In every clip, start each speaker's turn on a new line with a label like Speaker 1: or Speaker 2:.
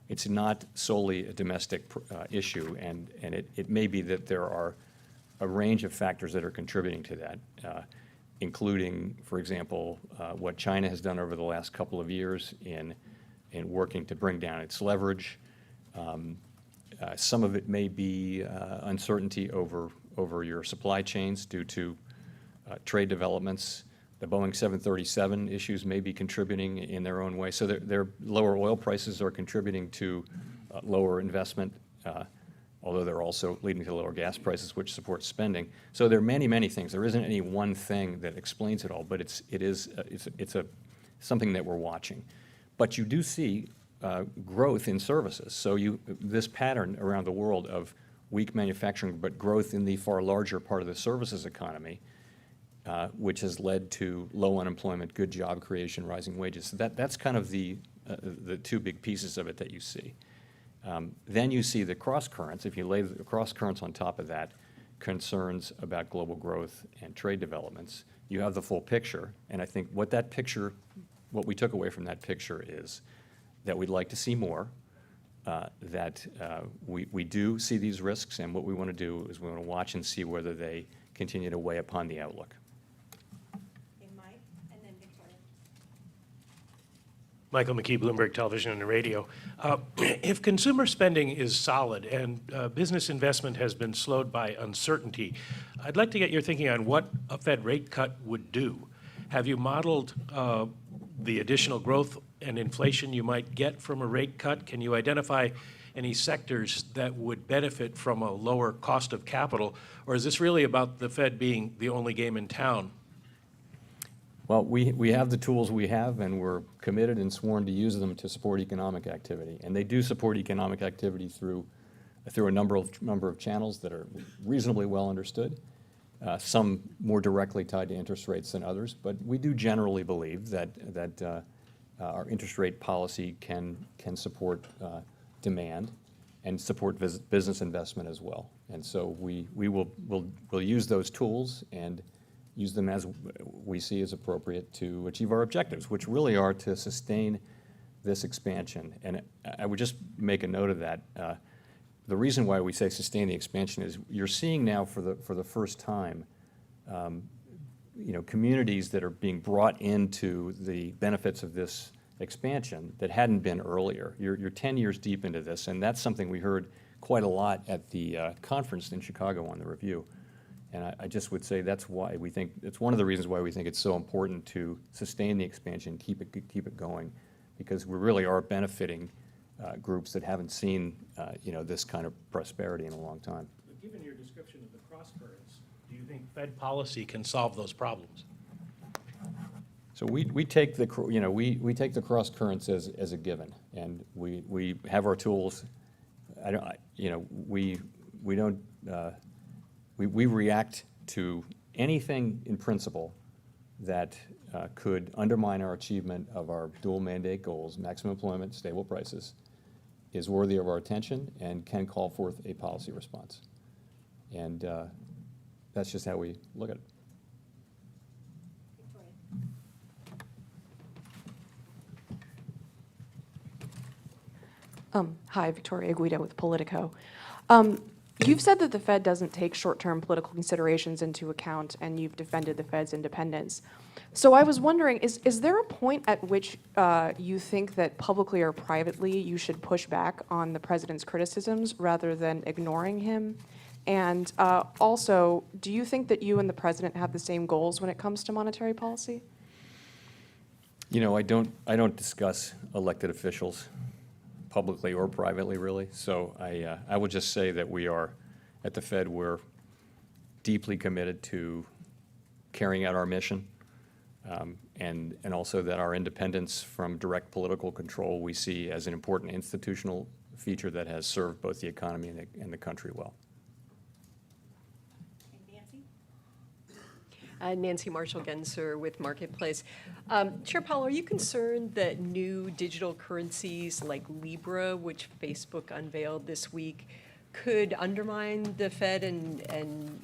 Speaker 1: it's not solely a domestic issue, and it may be that there are a range of factors that are contributing to that, including, for example, what China has done over the last couple of years in working to bring down its leverage. Some of it may be uncertainty over your supply chains due to trade developments. The Boeing 737 issues may be contributing in their own way. So their lower oil prices are contributing to lower investment, although they're also leading to lower gas prices, which supports spending. So there are many, many things. There isn't any one thing that explains it all, but it's something that we're watching. But you do see growth in services. So this pattern around the world of weak manufacturing, but growth in the far larger part of the services economy, which has led to low unemployment, good job creation, rising wages. So that's kind of the two big pieces of it that you see. Then you see the cross currents. If you lay the cross currents on top of that, concerns about global growth and trade developments, you have the full picture. And I think what we took away from that picture is that we'd like to see more, that we do see these risks, and what we want to do is we want to watch and see whether they continue to weigh upon the outlook.
Speaker 2: Okay, Mike, and then Victoria.
Speaker 3: Michael McKee, Bloomberg Television and Radio. If consumer spending is solid and business investment has been slowed by uncertainty, I'd like to get your thinking on what a Fed rate cut would do. Have you modeled the additional growth and inflation you might get from a rate cut? Can you identify any sectors that would benefit from a lower cost of capital? Or is this really about the Fed being the only game in town?
Speaker 1: Well, we have the tools we have, and we're committed and sworn to use them to support economic activity. And they do support economic activity through a number of channels that are reasonably well understood, some more directly tied to interest rates than others. But we do generally believe that our interest rate policy can support demand and support business investment as well. And so we'll use those tools and use them as we see as appropriate to achieve our objectives, which really are to sustain this expansion. And I would just make a note of that. The reason why we say sustain the expansion is you're seeing now for the first time, communities that are being brought into the benefits of this expansion that hadn't been earlier. You're 10 years deep into this, and that's something we heard quite a lot at the conference in Chicago on the review. And I just would say that's why we think, it's one of the reasons why we think it's so important to sustain the expansion, keep it going, because we really are benefiting groups that haven't seen this kind of prosperity in a long time.
Speaker 3: But given your description of the cross currents, do you think Fed policy can solve those problems?
Speaker 1: So we take the cross currents as a given, and we have our tools. We react to anything in principle that could undermine our achievement of our dual mandate goals, maximum employment, stable prices, is worthy of our attention and can call forth a policy response. And that's just how we look at it.
Speaker 4: Hi, Victoria Guida with Politico. You've said that the Fed doesn't take short-term political considerations into account, and you've defended the Fed's independence. So I was wondering, is there a point at which you think that publicly or privately you should push back on the president's criticisms rather than ignoring him? And also, do you think that you and the president have the same goals when it comes to monetary policy?
Speaker 1: I don't discuss elected officials publicly or privately, really. So I would just say that we are, at the Fed, we're deeply committed to carrying out our mission, and also that our independence from direct political control we see as an important institutional feature that has served both the economy and the country well.
Speaker 5: Nancy Marshall-Genzer with Marketplace. Chair Powell, are you concerned that new digital currencies like Libra, which Facebook unveiled this week, could undermine the Fed and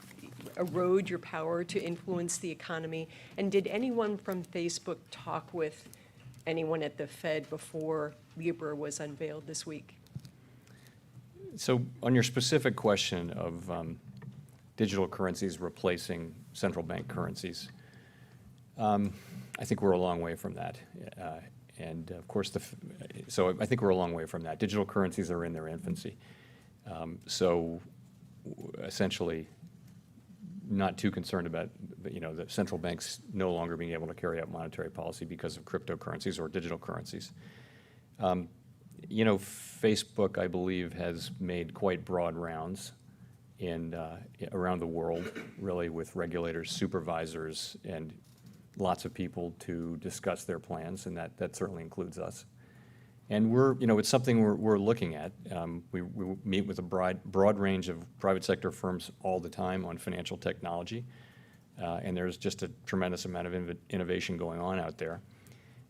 Speaker 5: erode your power to influence the economy? And did anyone from Facebook talk with anyone at the Fed before Libra was unveiled this week?
Speaker 1: So on your specific question of digital currencies replacing central bank currencies, I think we're a long way from that. And of course, so I think we're a long way from that. Digital currencies are in their infancy. Essentially, not too concerned about the central banks no longer being able to carry out monetary policy because of cryptocurrencies or digital currencies. Facebook, I believe, has made quite broad rounds around the world, really, with regulators, supervisors, and lots of people to discuss their plans, and that certainly includes us. And it's something we're looking at. We meet with a broad range of private sector firms all the time on financial technology, and there's just a tremendous amount of innovation going on out there.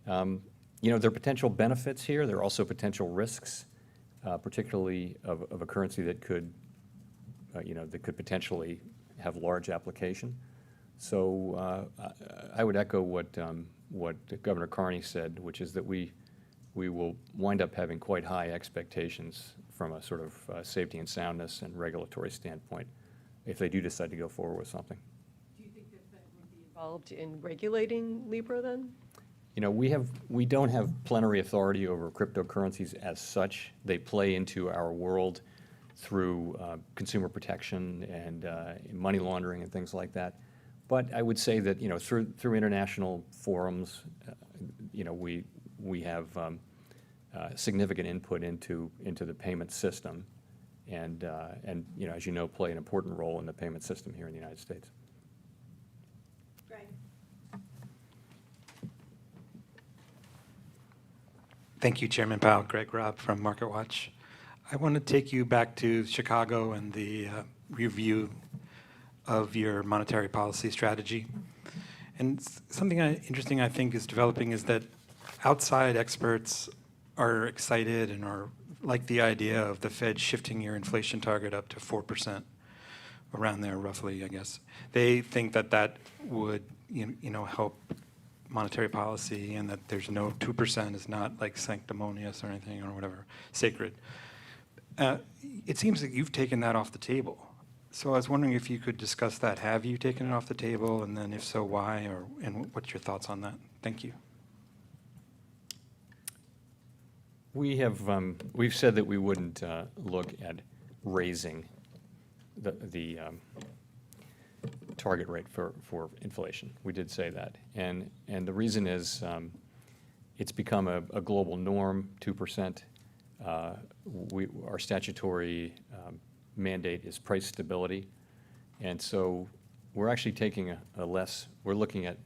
Speaker 1: There are potential benefits here. There are also potential risks, particularly of a currency that could potentially have large application. So I would echo what Governor Carney said, which is that we will wind up having quite high expectations from a sort of safety and soundness and regulatory standpoint if they do decide to go forward with something.
Speaker 5: Do you think the Fed would be involved in regulating Libra then?
Speaker 1: We don't have plenary authority over cryptocurrencies as such. They play into our world through consumer protection and money laundering and things like that. But I would say that through international forums, we have significant input into the payment system, and as you know, play an important role in the payment system here in the United States.
Speaker 2: Greg?
Speaker 6: Thank you, Chairman Powell. Greg Robb from MarketWatch. I want to take you back to Chicago and the review of your monetary policy strategy. And something interesting I think is developing is that outside experts are excited and are like the idea of the Fed shifting your inflation target up to 4%, around there roughly, I guess. They think that would help monetary policy, and that there's no 2% is not like sanctimonious or anything or whatever, sacred. It seems that you've taken that off the table. So I was wondering if you could discuss that. Have you taken it off the table, and then if so, why, and what's your thoughts on that? Thank you.
Speaker 1: We've said that we wouldn't look at raising the target rate for inflation. We did say that, and the reason is it's become a global norm, 2%. Our statutory mandate is price stability, and so we're actually taking we're looking at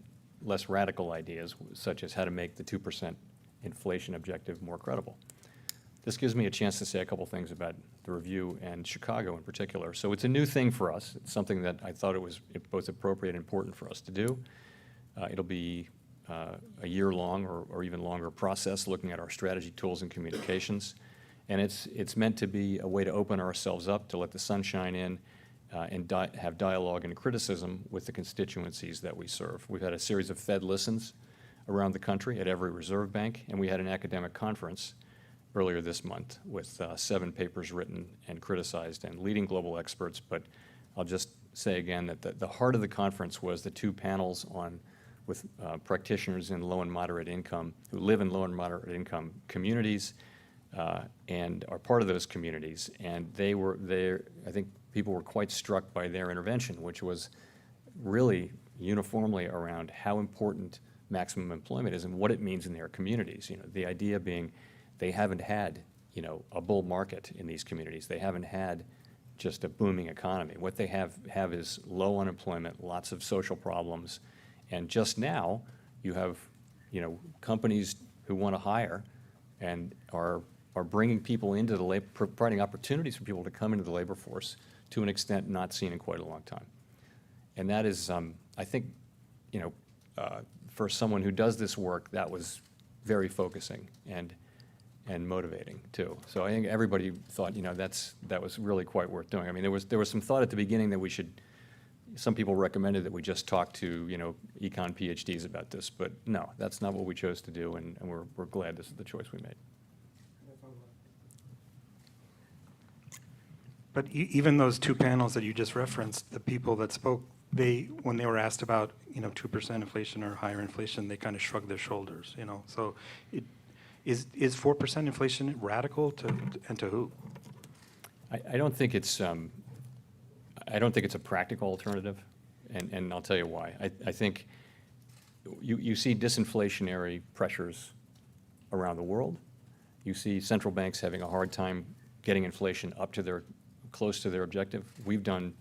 Speaker 1: less radical ideas, such as how to make the 2% inflation objective more credible. This gives me a chance to say a couple things about the review and Chicago in particular. So it's a new thing for us. It's something that I thought it was both appropriate and important for us to do. It'll be a year-long or even longer process looking at our strategy, tools, and communications. And it's meant to be a way to open ourselves up, to let the sun shine in, and have dialogue and criticism with the constituencies that we serve. We've had a series of Fed listens around the country at every reserve bank, and we had an academic conference earlier this month with 7 papers written and criticized and leading global experts. But I'll just say again that the heart of the conference was the 2 panels with practitioners in low and moderate income who live in low and moderate income communities and are part of those communities. And I think people were quite struck by their intervention, which was really uniformly around how important maximum employment is and what it means in their communities. The idea being they haven't had, a bull market in these communities. They haven't had just a booming economy. What they have is low unemployment, lots of social problems, and just now you have, companies who want to hire and are bringing people into the labor, providing opportunities for people to come into the labor force to an extent not seen in quite a long time. And that is, I think, for someone who does this work, that was very focusing and motivating too. So I think everybody thought, that was really quite worth doing. I mean, there was some thought at the beginning that some people recommended that we just talk to, econ PhDs about this, but no, that's not what we chose to do, and we're glad this is the choice we made.
Speaker 6: But even those two panels that you just referenced, the people that spoke, when they were asked about, 2% inflation or higher inflation, they kind of shrugged their shoulders, So is 4% inflation radical and to who?
Speaker 1: I don't think it's a practical alternative, and I'll tell you why. I think you see disinflationary pressures around the world. You see central banks having a hard time getting inflation up to close to their objective. We've done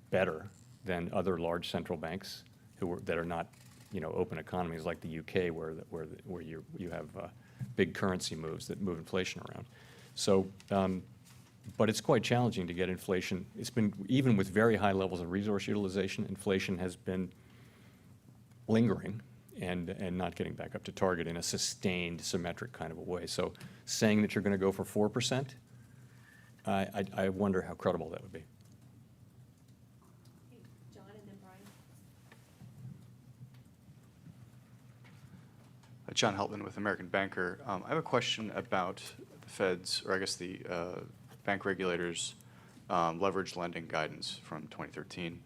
Speaker 1: better than other large central banks that are not, open economies like the UK, where you have big currency moves that move inflation around. So, but it's quite challenging to get inflation. It's been, even with very high levels of resource utilization, inflation has been lingering and not getting back up to target in a sustained, symmetric kind of a way. So saying that you're going to go for 4%, I wonder how credible that would be.
Speaker 2: John and then Brian.
Speaker 7: John Heltman with American Banker. I have a question about the Fed's, or I guess the bank regulators' leveraged lending guidance from 2013.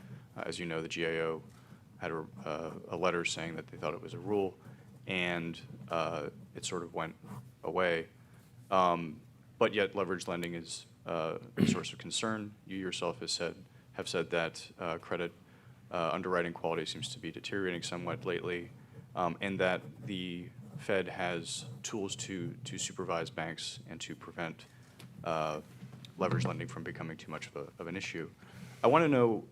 Speaker 7: As you know, the GAO had a letter saying that they thought it was a rule, and it sort of went away. But yet, leveraged lending is a source of concern. You yourself have said that credit underwriting quality seems to be deteriorating somewhat lately, and that the Fed has tools to supervise banks and to prevent leverage lending from becoming too much of an issue. I want to know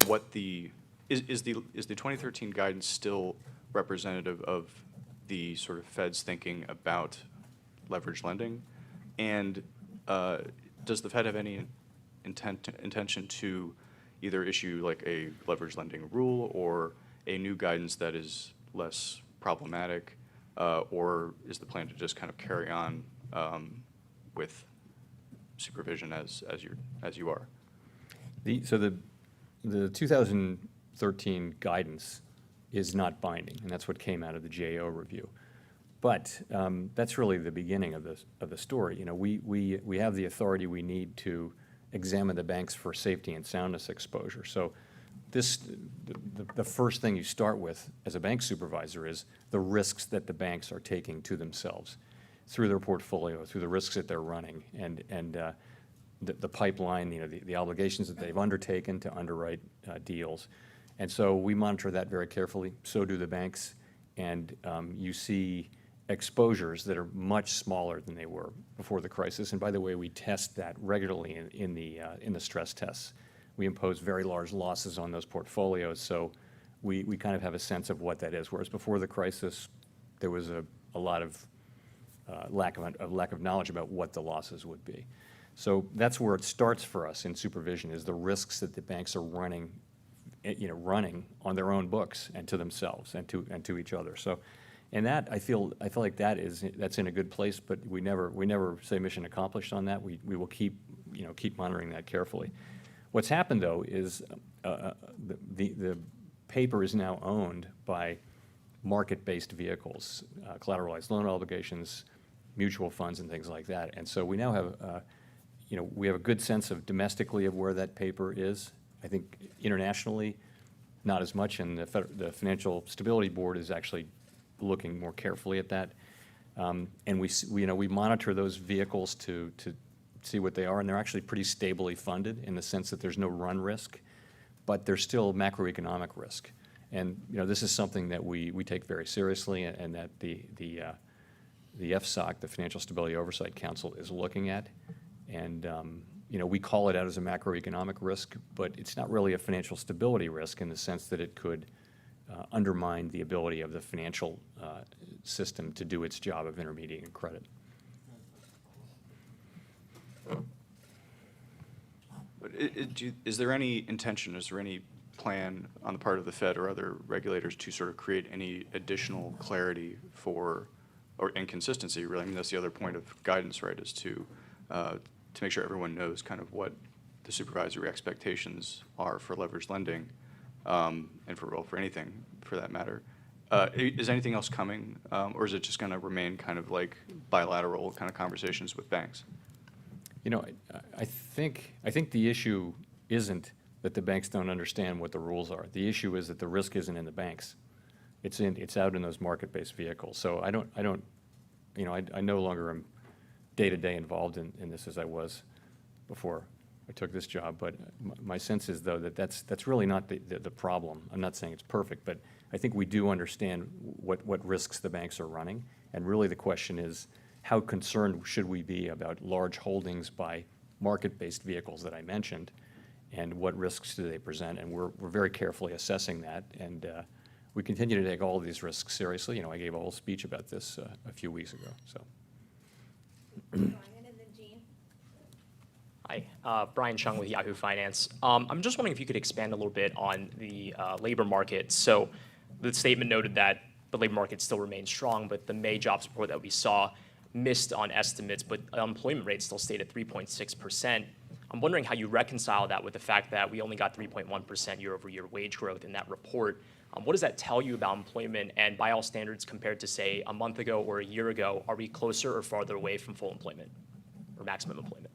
Speaker 7: what is the 2013 guidance still representative of the sort of Fed's thinking about leverage lending, and does the Fed have any intention to either issue like a leverage lending rule or a new guidance that is less problematic, or is the plan to just kind of carry on with supervision as you are?
Speaker 1: So the 2013 guidance is not binding, and that's what came out of the GAO review. But that's really the beginning of the story. We have the authority we need to examine the banks for safety and soundness exposure. So the first thing you start with as a bank supervisor is the risks that the banks are taking to themselves through their portfolio, through the risks that they're running, and the pipeline, the obligations that they've undertaken to underwrite deals. And so we monitor that very carefully. So do the banks. And you see exposures that are much smaller than they were before the crisis. And by the way, we test that regularly in the stress tests. We impose very large losses on those portfolios, so we kind of have a sense of what that is. Whereas before the crisis, there was a lot of lack of knowledge about what the losses would be. So that's where it starts for us in supervision, is the risks that the banks are running on their own books and to themselves and to each other. So, and that I feel like that's in a good place, but we never say mission accomplished on that. We will keep monitoring that carefully. What's happened though is the paper is now owned by market-based vehicles, collateralized loan obligations, mutual funds, and things like that. And so we now have we have a good sense of domestically of where that paper is. I think internationally, not as much, and the Financial Stability Board is actually looking more carefully at that. And we monitor those vehicles to see what they are, and they're actually pretty stably funded in the sense that there's no run risk, but there's still macroeconomic risk. And this is something that we take very seriously, and that the FSOC, the Financial Stability Oversight Council, is looking at. And we call it out as a macroeconomic risk, but it's not really a financial stability risk in the sense that it could undermine the ability of the financial system to do its job of intermediating credit.
Speaker 7: But is there any intention, is there any plan on the part of the Fed or other regulators to sort of create any additional clarity and consistency, really? I mean, that's the other point of guidance, right, is to make sure everyone knows kind of what the supervisory expectations are for leveraged lending, and for anything for that matter. Is anything else coming, or is it just going to remain kind of like bilateral kind of conversations with banks?
Speaker 1: You know, I think the issue isn't that the banks don't understand what the rules are. The issue is that the risk isn't in the banks. It's out in those market-based vehicles. So I don't, you know, I no longer am day-to-day involved in this as I was before I took this job. But my sense is, though, that that's really not the problem. I'm not saying it's perfect, but I think we do understand what risks the banks are running. And really the question is, how concerned should we be about large holdings by market-based vehicles that I mentioned, and what risks do they present? And we're very carefully assessing that, and we continue to take all of these risks seriously. You know, I gave a whole speech about this a few weeks ago. So,
Speaker 2: Brian and then Jean.
Speaker 8: Hi, Brian Chung with Yahoo Finance. I'm just wondering if you could expand a little bit on the labor market. So the statement noted that the labor market still remains strong, but the May jobs report that we saw missed on estimates, but unemployment rate still stayed at 3.6%. I'm wondering how you reconcile that with the fact that we only got 3.1% year-over-year wage growth in that report. What does that tell you about employment? And by all standards, compared to, say, a month ago or a year ago, are we closer or farther away from full employment or maximum employment?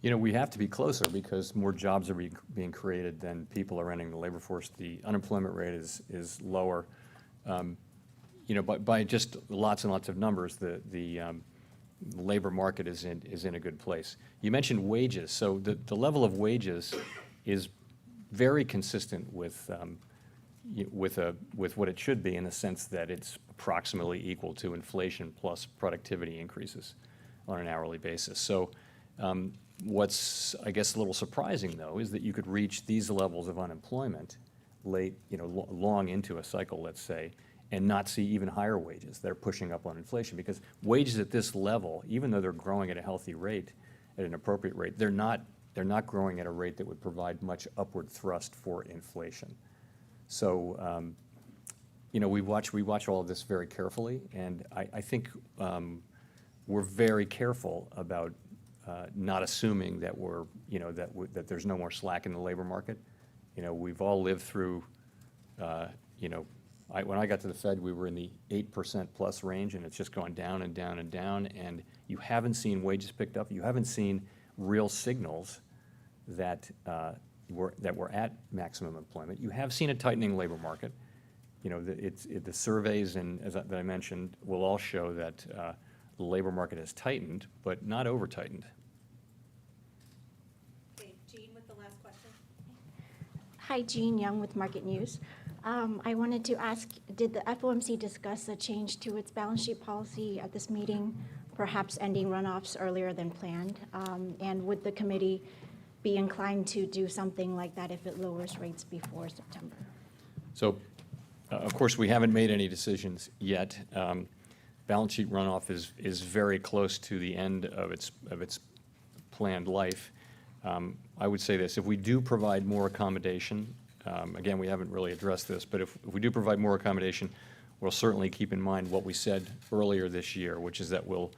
Speaker 1: you know, we have to be closer because more jobs are being created than people are entering the labor force. The unemployment rate is lower. You know, by just lots and lots of numbers, the labor market is in a good place. You mentioned wages, so the level of wages is very consistent with what it should be, in the sense that it's approximately equal to inflation plus productivity increases on an hourly basis. So what's, I guess, a little surprising, though, is that you could reach these levels of unemployment late, you know, long into a cycle, let's say, and not see even higher wages that are pushing up on inflation. Because wages at this level, even though they're growing at a healthy rate, at an appropriate rate, they're not growing at a rate that would provide much upward thrust for inflation. So, you know, we watch all of this very carefully, and I think we're very careful about not assuming that we're, you know, that there's no more slack in the labor market. You know, we've all lived through, you know, when I got to the Fed, we were in the 8% plus range, and it's just gone down and down and down, and you haven't seen wages picked up. You haven't seen real signals that we're at maximum employment. You have seen a tightening labor market. You know, the surveys and that I mentioned will all show that the labor market has tightened, but not over tightened.
Speaker 2: Okay, Jean with the last question.
Speaker 9: Hi, Jean Young with Market News. I wanted to ask, did the FOMC discuss a change to its balance sheet policy at this meeting, perhaps ending runoffs earlier than planned? And would the committee be inclined to do something like that if it lowers rates before September?
Speaker 1: So, of course, we haven't made any decisions yet. Balance sheet runoff is very close to the end of its planned life. I would say this: if we do provide more accommodation, again, we haven't really addressed this, but if we do provide more accommodation, we'll certainly keep in mind what we said earlier this year, which is that we'll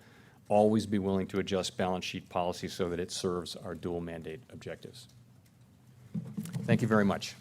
Speaker 1: always be willing to adjust balance sheet policy so that it serves our dual mandate objectives. Thank you very much.